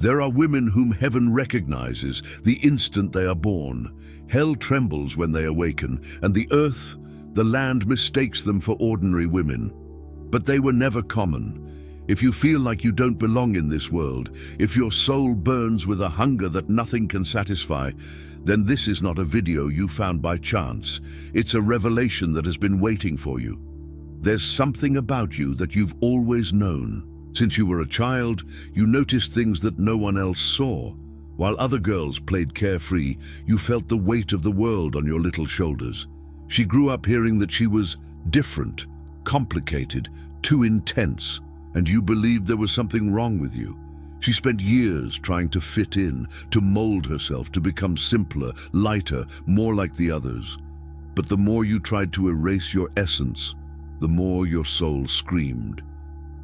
There are women whom heaven recognizes the instant they are born. Hell trembles when they awaken, and the earth, the land, mistakes them for ordinary women. But they were never common. If you feel like you don't belong in this world, if your soul burns with a hunger that nothing can satisfy, then this is not a video you found by chance. It's a revelation that has been waiting for you. There's something about you that you've always known. Since you were a child, you noticed things that no one else saw. While other girls played carefree, you felt the weight of the world on your little shoulders. She grew up hearing that she was different, complicated, too intense, and you believed there was something wrong with you. She spent years trying to fit in, to mold herself, to become simpler, lighter, more like the others. But the more you tried to erase your essence, the more your soul screamed.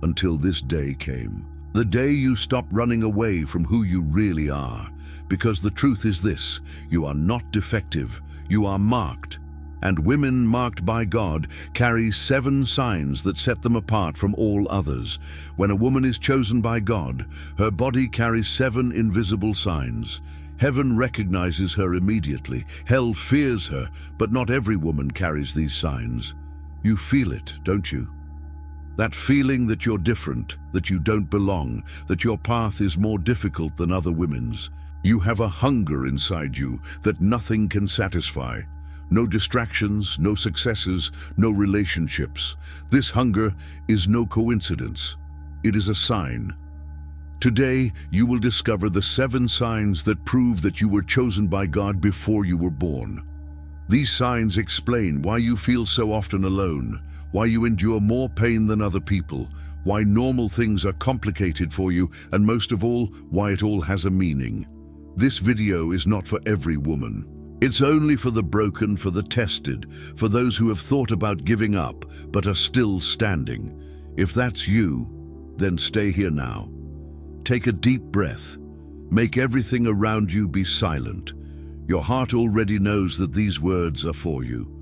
Until this day came. The day you stopped running away from who you really are. Because the truth is this: you are not defective, you are marked. And women marked by God carry 7 signs that set them apart from all others. When a woman is chosen by God, her body carries 7 invisible signs. Heaven recognizes her immediately. Hell fears her, but not every woman carries these signs. You feel it, don't you? That feeling that you're different, that you don't belong, that your path is more difficult than other women's. You have a hunger inside you that nothing can satisfy. No distractions, no successes, no relationships. This hunger is no coincidence. It is a sign. Today, you will discover the 7 signs that prove that you were chosen by God before you were born. These signs explain why you feel so often alone, why you endure more pain than other people, why normal things are complicated for you, and most of all, why it all has a meaning. This video is not for every woman. It's only for the broken, for the tested, for those who have thought about giving up but are still standing. If that's you, then stay here now. Take a deep breath. Make everything around you be silent. Your heart already knows that these words are for you.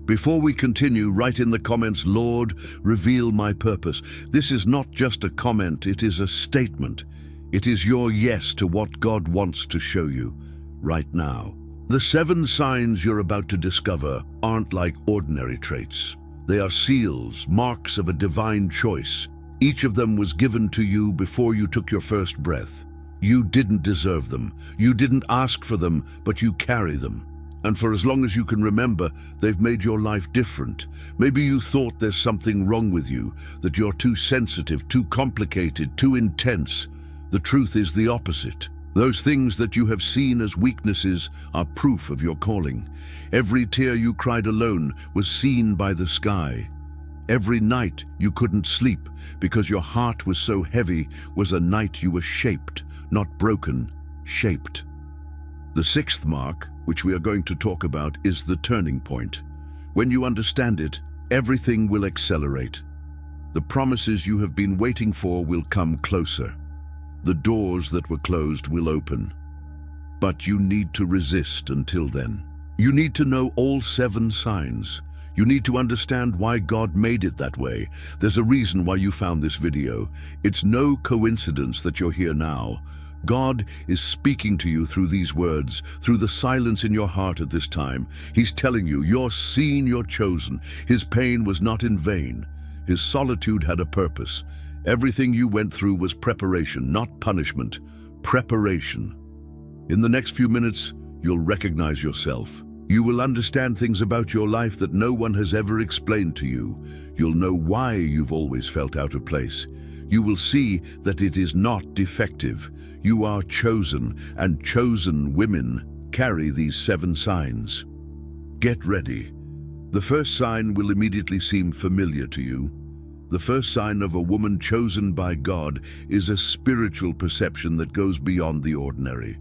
Before we continue, write in the comments, "Lord, reveal my purpose." This is not just a comment, it is a statement. It is your yes to what God wants to show you right now. The 7 signs you're about to discover aren't like ordinary traits. They are seals, marks of a divine choice. Each of them was given to you before you took your first breath. You didn't deserve them. You didn't ask for them, but you carry them. And for as long as you can remember, they've made your life different. Maybe you thought there's something wrong with you, that you're too sensitive, too complicated, too intense. The truth is the opposite. Those things that you have seen as weaknesses are proof of your calling. Every tear you cried alone was seen by the sky. Every night you couldn't sleep because your heart was so heavy was a night you were shaped, not broken, shaped. The 6th mark, which we are going to talk about, is the turning point. When you understand it, everything will accelerate. The promises you have been waiting for will come closer. The doors that were closed will open. But you need to resist until then. You need to know all 7 signs. You need to understand why God made it that way. There's a reason why you found this video. It's no coincidence that you're here now. God is speaking to you through these words, through the silence in your heart at this time. He's telling you, you're seen, you're chosen. His pain was not in vain. His solitude had a purpose. Everything you went through was preparation, not punishment. Preparation. In the next few minutes, you'll recognize yourself. You will understand things about your life that no one has ever explained to you. You'll know why you've always felt out of place. You will see that it is not defective. You are chosen, and chosen women carry these 7 signs. Get ready. The first sign will immediately seem familiar to you. The first sign of a woman chosen by God is a spiritual perception that goes beyond the ordinary.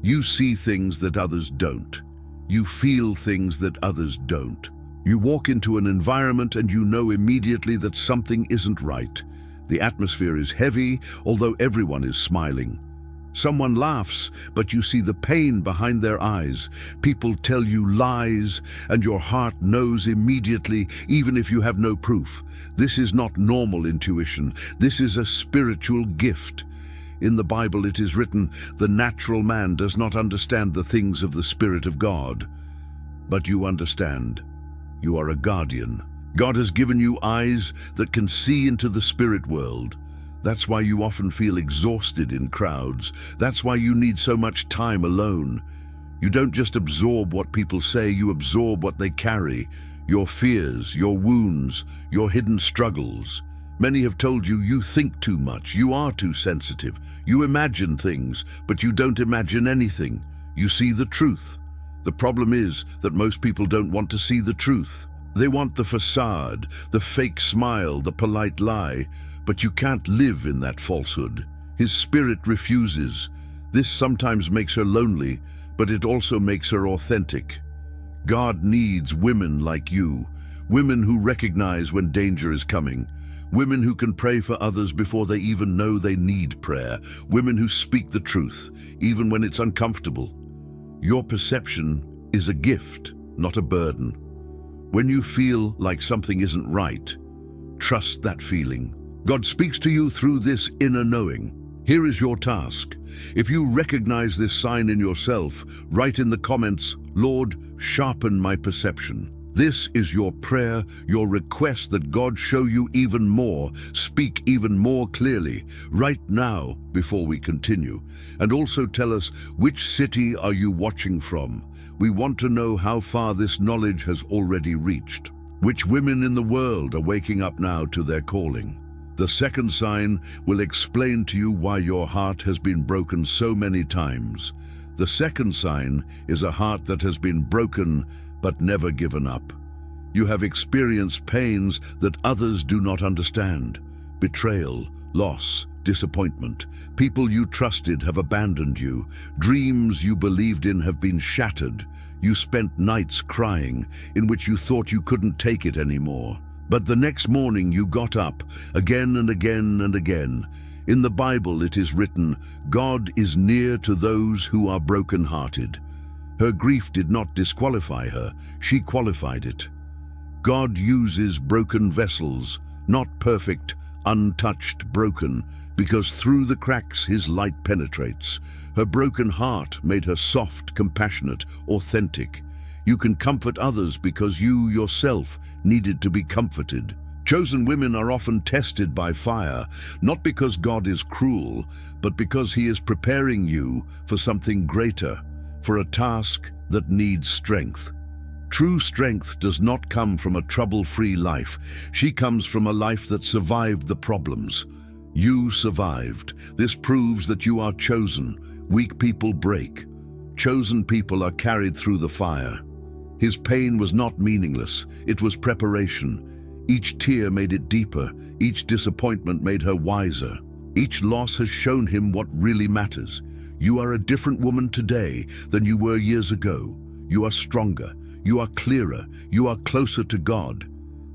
You see things that others don't. You feel things that others don't. You walk into an environment and you know immediately that something isn't right. The atmosphere is heavy, although everyone is smiling. Someone laughs, but you see the pain behind their eyes. People tell you lies, and your heart knows immediately, even if you have no proof. This is not normal intuition. This is a spiritual gift. In the Bible it is written, "The natural man does not understand the things of the Spirit of God." But you understand. You are a guardian. God has given you eyes that can see into the spirit world. That's why you often feel exhausted in crowds. That's why you need so much time alone. You don't just absorb what people say, you absorb what they carry. Your fears, your wounds, your hidden struggles. Many have told you you think too much, you are too sensitive. You imagine things, but you don't imagine anything. You see the truth. The problem is that most people don't want to see the truth. They want the facade, the fake smile, the polite lie, but you can't live in that falsehood. His spirit refuses. This sometimes makes her lonely, but it also makes her authentic. God needs women like you, women who recognize when danger is coming, women who can pray for others before they even know they need prayer, women who speak the truth, even when it's uncomfortable. Your perception is a gift, not a burden. When you feel like something isn't right, trust that feeling. God speaks to you through this inner knowing. Here is your task. If you recognize this sign in yourself, write in the comments, "Lord, sharpen my perception." This is your prayer, your request that God show you even more, speak even more clearly, right now before we continue. And also tell us, which city are you watching from? We want to know how far this knowledge has already reached. Which women in the world are waking up now to their calling? The second sign will explain to you why your heart has been broken so many times. The second sign is a heart that has been broken but never given up. You have experienced pains that others do not understand. Betrayal, loss, disappointment. People you trusted have abandoned you. Dreams you believed in have been shattered. You spent nights crying, in which you thought you couldn't take it anymore. But the next morning you got up, again and again and again. In the Bible it is written, "God is near to those who are broken-hearted." Her grief did not disqualify her, she qualified it. God uses broken vessels, not perfect, untouched, broken, because through the cracks his light penetrates. Her broken heart made her soft, compassionate, authentic. You can comfort others because you yourself needed to be comforted. Chosen women are often tested by fire, not because God is cruel, but because he is preparing you for something greater, for a task that needs strength. True strength does not come from a trouble-free life. She comes from a life that survived the problems. You survived. This proves that you are chosen. Weak people break. Chosen people are carried through the fire. His pain was not meaningless. It was preparation. Each tear made it deeper. Each disappointment made her wiser. Each loss has shown him what really matters. You are a different woman today than you were years ago. You are stronger. You are clearer. You are closer to God.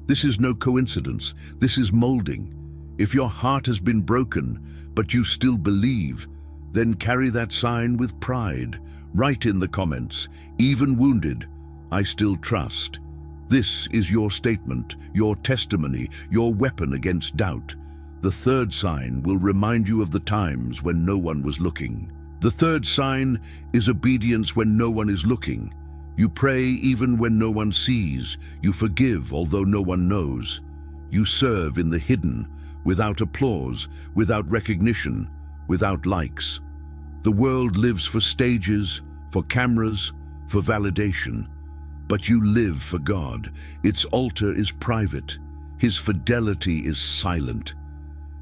This is no coincidence. This is molding. If your heart has been broken, but you still believe, then carry that sign with pride. Write in the comments, "Even wounded, I still trust." This is your statement, your testimony, your weapon against doubt. The third sign will remind you of the times when no one was looking. The third sign is obedience when no one is looking. You pray even when no one sees. You forgive although no one knows. You serve in the hidden, without applause, without recognition, without likes. The world lives for stages, for cameras, for validation. But you live for God. Its altar is private. His fidelity is silent.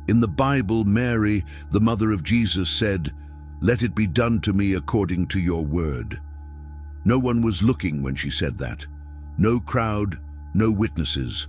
In the Bible, Mary, the mother of Jesus, said, "Let it be done to me according to your word." No one was looking when she said that. No crowd, no witnesses.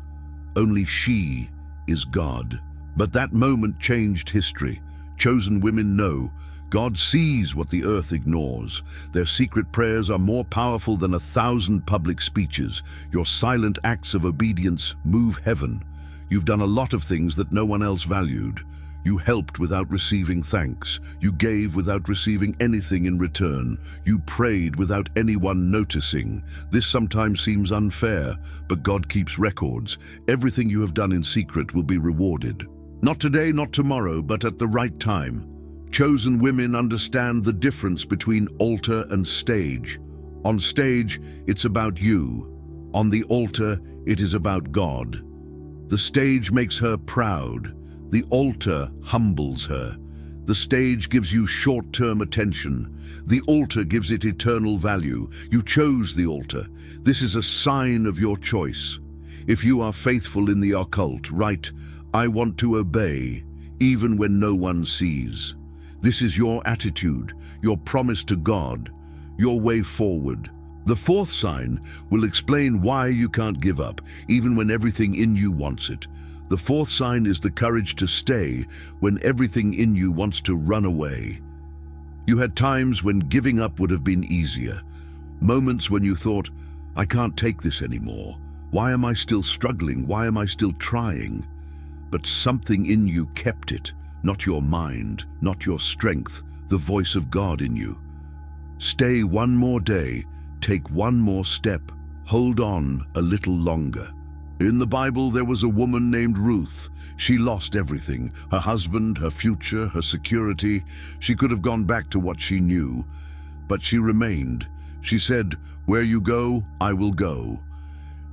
Only she is God. But that moment changed history. Chosen women know God sees what the earth ignores. Their secret prayers are more powerful than 1,000 public speeches. Your silent acts of obedience move heaven. You've done a lot of things that no one else valued. You helped without receiving thanks. You gave without receiving anything in return. You prayed without anyone noticing. This sometimes seems unfair, but God keeps records. Everything you have done in secret will be rewarded. Not today, not tomorrow, but at the right time. Chosen women understand the difference between altar and stage. On stage, it's about you. On the altar, it is about God. The stage makes her proud. The altar humbles her. The stage gives you short-term attention. The altar gives it eternal value. You chose the altar. This is a sign of your choice. If you are faithful in the occult, write, "I want to obey, even when no one sees." This is your attitude, your promise to God, your way forward. The fourth sign will explain why you can't give up, even when everything in you wants it. The fourth sign is the courage to stay when everything in you wants to run away. You had times when giving up would have been easier. Moments when you thought, "I can't take this anymore. Why am I still struggling? Why am I still trying?" But something in you kept it, not your mind, not your strength, the voice of God in you. Stay one more day, take one more step, hold on a little longer. In the Bible, there was a woman named Ruth. She lost everything, her husband, her future, her security. She could have gone back to what she knew, but she remained. She said, "Where you go, I will go."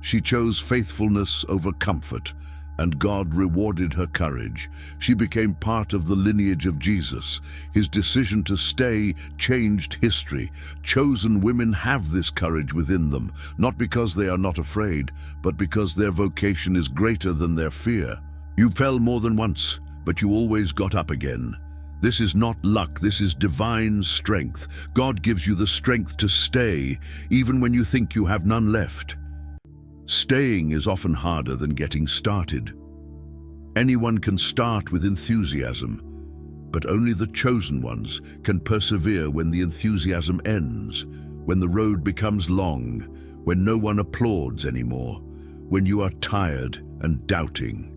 She chose faithfulness over comfort, and God rewarded her courage. She became part of the lineage of Jesus. His decision to stay changed history. Chosen women have this courage within them, not because they are not afraid, but because their vocation is greater than their fear. You fell more than once, but you always got up again. This is not luck, this is divine strength. God gives you the strength to stay, even when you think you have none left. Staying is often harder than getting started. Anyone can start with enthusiasm, but only the chosen ones can persevere when the enthusiasm ends, when the road becomes long, when no one applauds anymore, when you are tired and doubting.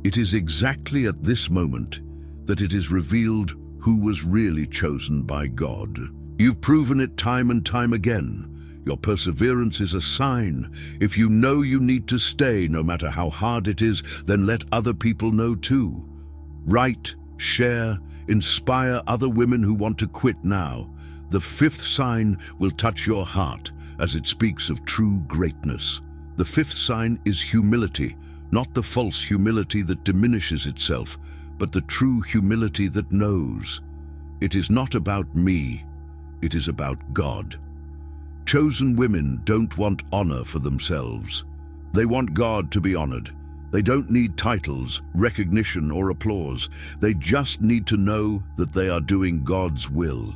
It is exactly at this moment that it is revealed who was really chosen by God. You've proven it time and time again. Your perseverance is a sign. If you know you need to stay, no matter how hard it is, then let other people know too. Write, share, inspire other women who want to quit now. The fifth sign will touch your heart as it speaks of true greatness. The fifth sign is humility, not the false humility that diminishes itself, but the true humility that knows. It is not about me, it is about God. Chosen women don't want honor for themselves. They want God to be honored. They don't need titles, recognition, or applause. They just need to know that they are doing God's will.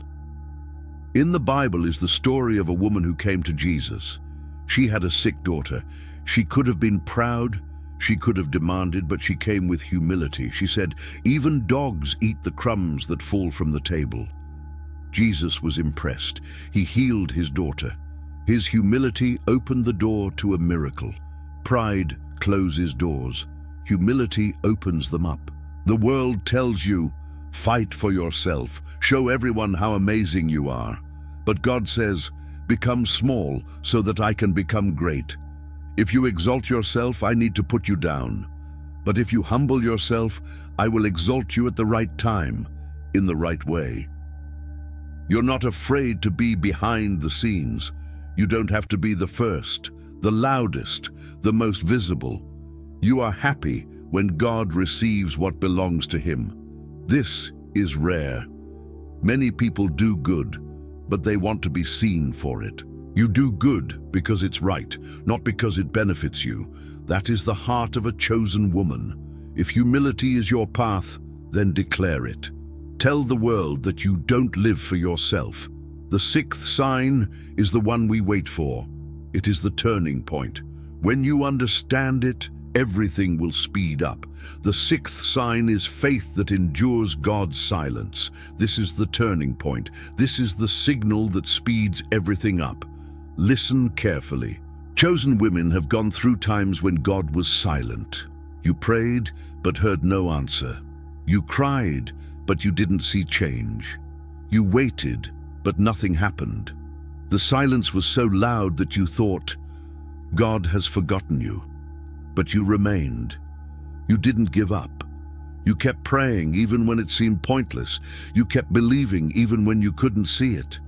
In the Bible is the story of a woman who came to Jesus. She had a sick daughter. She could have been proud, she could have demanded, but she came with humility. She said, "Even dogs eat the crumbs that fall from the table." Jesus was impressed. He healed his daughter. His humility opened the door to a miracle. Pride closes doors. Humility opens them up. The world tells you, fight for yourself, show everyone how amazing you are. But God says, become small so that I can become great. If you exalt yourself, I need to put you down. But if you humble yourself, I will exalt you at the right time, in the right way. You're not afraid to be behind the scenes. You don't have to be the first, the loudest, the most visible. You are happy when God receives what belongs to Him. This is rare. Many people do good, but they want to be seen for it. You do good because it's right, not because it benefits you. That is the heart of a chosen woman. If humility is your path, then declare it. Tell the world that you don't live for yourself. The sixth sign is the one we wait for. It is the turning point. When you understand it, everything will speed up. The sixth sign is faith that endures God's silence. This is the turning point. This is the signal that speeds everything up. Listen carefully. Chosen women have gone through times when God was silent. You prayed, but heard no answer. You cried, but you didn't see change. You waited, but nothing happened. The silence was so loud that you thought, God has forgotten you. But you remained. You didn't give up. You kept praying even when it seemed pointless. You kept believing even when you couldn't see it.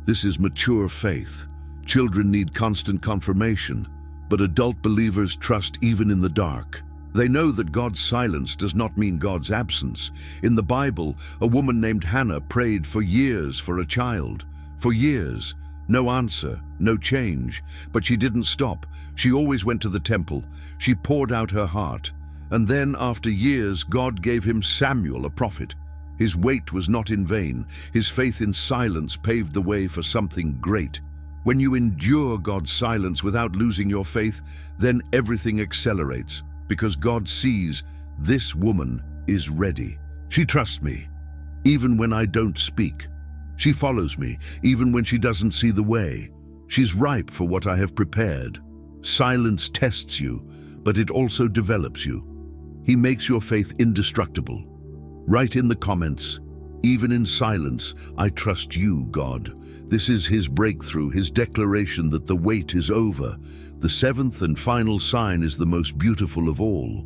This is mature faith. Children need constant confirmation, but adult believers trust even in the dark. They know that God's silence does not mean God's absence. In the Bible, a woman named Hannah prayed for years for a child. For years. No answer, no change. But she didn't stop. She always went to the temple. She poured out her heart. And then, after years, God gave him Samuel, a prophet. His wait was not in vain. His faith in silence paved the way for something great. When you endure God's silence without losing your faith, then everything accelerates, because God sees this woman is ready. She trusts me, even when I don't speak. She follows me, even when she doesn't see the way. She's ripe for what I have prepared. Silence tests you, but it also develops you. He makes your faith indestructible. Write in the comments, even in silence, I trust you, God. This is his breakthrough, his declaration that the wait is over. The seventh and final sign is the most beautiful of all.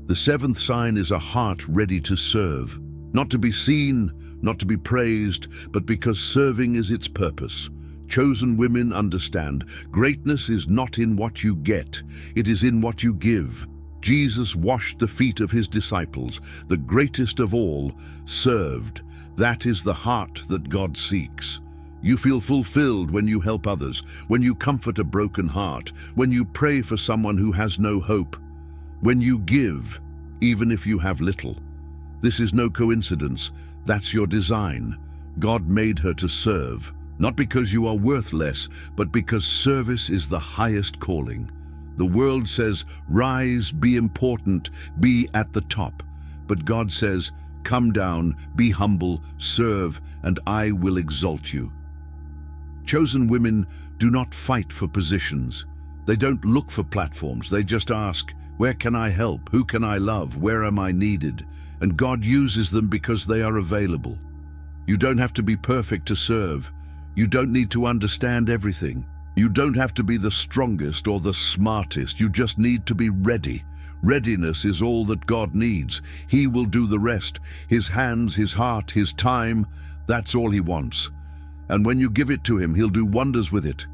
The seventh sign is a heart ready to serve. Not to be seen, not to be praised, but because serving is its purpose. Chosen women understand, greatness is not in what you get, it is in what you give. Jesus washed the feet of his disciples, the greatest of all, served. That is the heart that God seeks. You feel fulfilled when you help others, when you comfort a broken heart, when you pray for someone who has no hope, when you give, even if you have little. This is no coincidence. That's your design. God made her to serve, not because you are worth less, but because service is the highest calling. The world says, rise, be important, be at the top. But God says, come down, be humble, serve, and I will exalt you. Chosen women do not fight for positions. They don't look for platforms. They just ask, where can I help? Who can I love? Where am I needed? And God uses them because they are available. You don't have to be perfect to serve. You don't need to understand everything. You don't have to be the strongest or the smartest. You just need to be ready. Readiness is all that God needs. He will do the rest. His hands, his heart, his time, that's all he wants. And when you give it to him, he'll do wonders with it.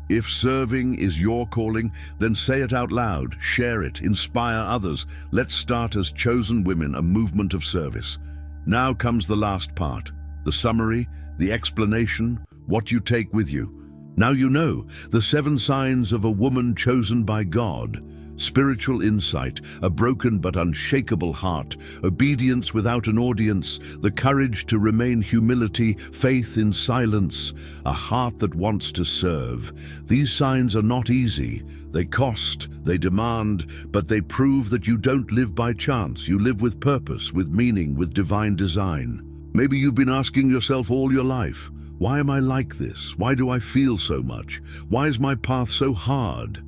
If serving is your calling, then say it out loud, share it, inspire others. Let's start as chosen women a movement of service. Now comes the last part, the summary, the explanation, what you take with you. Now you know the 7 signs of a woman chosen by God. Spiritual insight, a broken but unshakable heart, obedience without an audience, the courage to remain humility, faith in silence, a heart that wants to serve. These signs are not easy. They cost, they demand, but they prove that you don't live by chance. You live with purpose, with meaning, with divine design. Maybe you've been asking yourself all your life, why am I like this? Why do I feel so much? Why is my path so hard?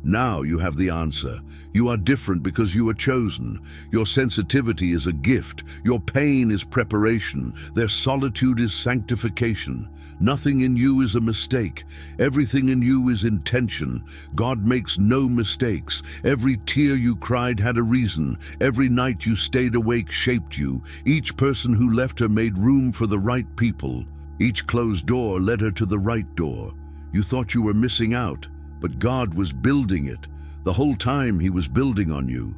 Now you have the answer. You are different because you are chosen. Your sensitivity is a gift. Your pain is preparation. Their solitude is sanctification. Nothing in you is a mistake. Everything in you is intention. God makes no mistakes. Every tear you cried had a reason. Every night you stayed awake shaped you. Each person who left her made room for the right people. Each closed door led her to the right door. You thought you were missing out, but God was building it. The whole time he was building on you.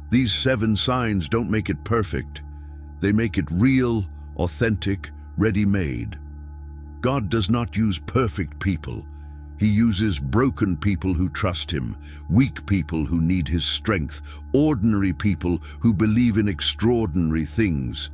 These 7 signs don't make it perfect. They make it real, authentic, ready-made. God does not use perfect people. He uses broken people who trust him, weak people who need his strength, ordinary people who believe in extraordinary things.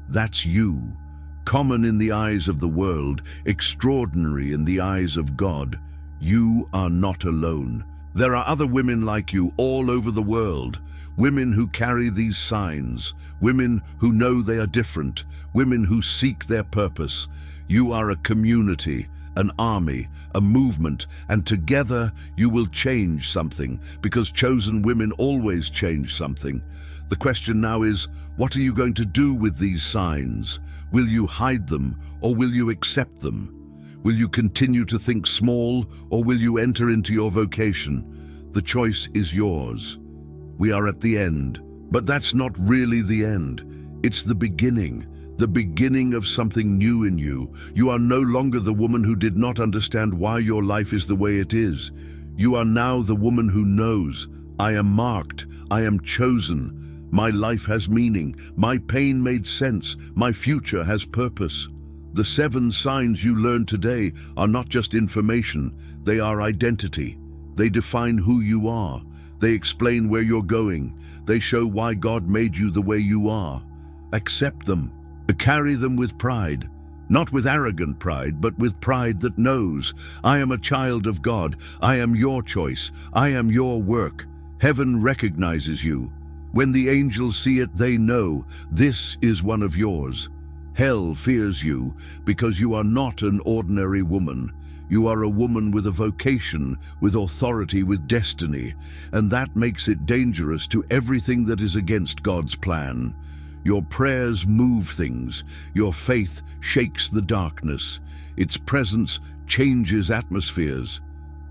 That's you. Common in the eyes of the world, extraordinary in the eyes of God. You are not alone. There are other women like you all over the world, women who carry these signs, women who know they are different, women who seek their purpose. You are a community, an army, a movement, and together you will change something, because chosen women always change something. The question now is, what are you going to do with these signs? Will you hide them, or will you accept them? Will you continue to think small, or will you enter into your vocation? The choice is yours. We are at the end. But that's not really the end. It's the beginning of something new in you. You are no longer the woman who did not understand why your life is the way it is. You are now the woman who knows, I am marked, I am chosen. My life has meaning, my pain made sense, my future has purpose. The 7 signs you learn today are not just information, they are identity. They define who you are. They explain where you're going. They show why God made you the way you are. Accept them. Carry them with pride. Not with arrogant pride, but with pride that knows, I am a child of God. I am your choice. I am your work. Heaven recognizes you. When the angels see it, they know, this is one of yours. Hell fears you because you are not an ordinary woman. You are a woman with a vocation, with authority, with destiny, and that makes it dangerous to everything that is against God's plan. Your prayers move things. Your faith shakes the darkness. Its presence changes atmospheres.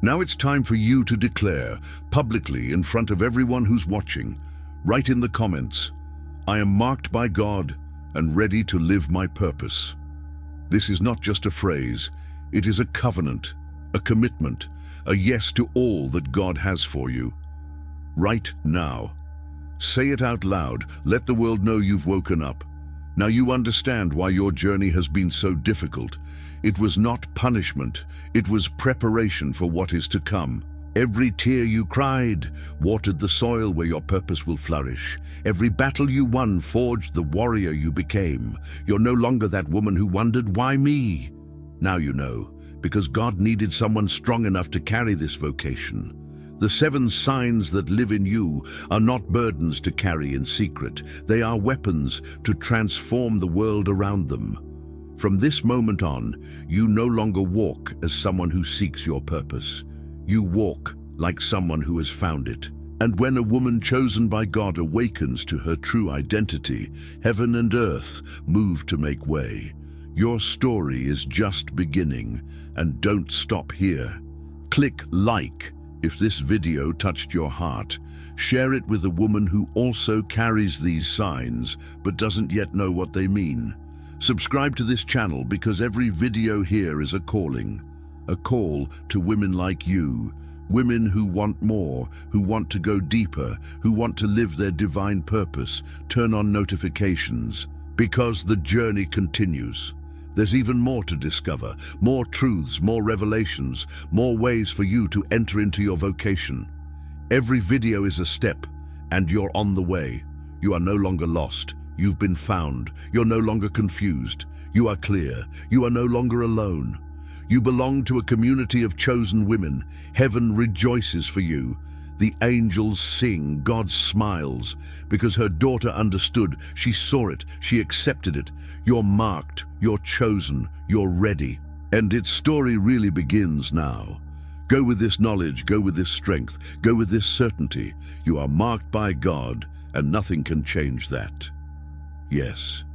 Now it's time for you to declare, publicly in front of everyone who's watching, write in the comments, I am marked by God and ready to live my purpose. This is not just a phrase. It is a covenant, a commitment, a yes to all that God has for you. Right now. Say it out loud. Let the world know you've woken up. Now you understand why your journey has been so difficult. It was not punishment. It was preparation for what is to come. Every tear you cried watered the soil where your purpose will flourish. Every battle you won forged the warrior you became. You're no longer that woman who wondered, why me? Now you know, because God needed someone strong enough to carry this vocation. The 7 signs that live in you are not burdens to carry in secret. They are weapons to transform the world around them. From this moment on, you no longer walk as someone who seeks your purpose. You walk like someone who has found it. And when a woman chosen by God awakens to her true identity, heaven and earth move to make way. Your story is just beginning, and don't stop here. Click like if this video touched your heart. Share it with a woman who also carries these signs but doesn't yet know what they mean. Subscribe to this channel because every video here is a calling. A call to women like you. Women who want more, who want to go deeper, who want to live their divine purpose. Turn on notifications because the journey continues. There's even more to discover, more truths, more revelations, more ways for you to enter into your vocation. Every video is a step, and you're on the way. You are no longer lost. You've been found. You're no longer confused. You are clear. You are no longer alone. You belong to a community of chosen women. Heaven rejoices for you. The angels sing, God smiles, because her daughter understood. She saw it, she accepted it. You're marked, you're chosen, you're ready. And its story really begins now. Go with this knowledge, go with this strength, go with this certainty. You are marked by God, and nothing can change that. Yes,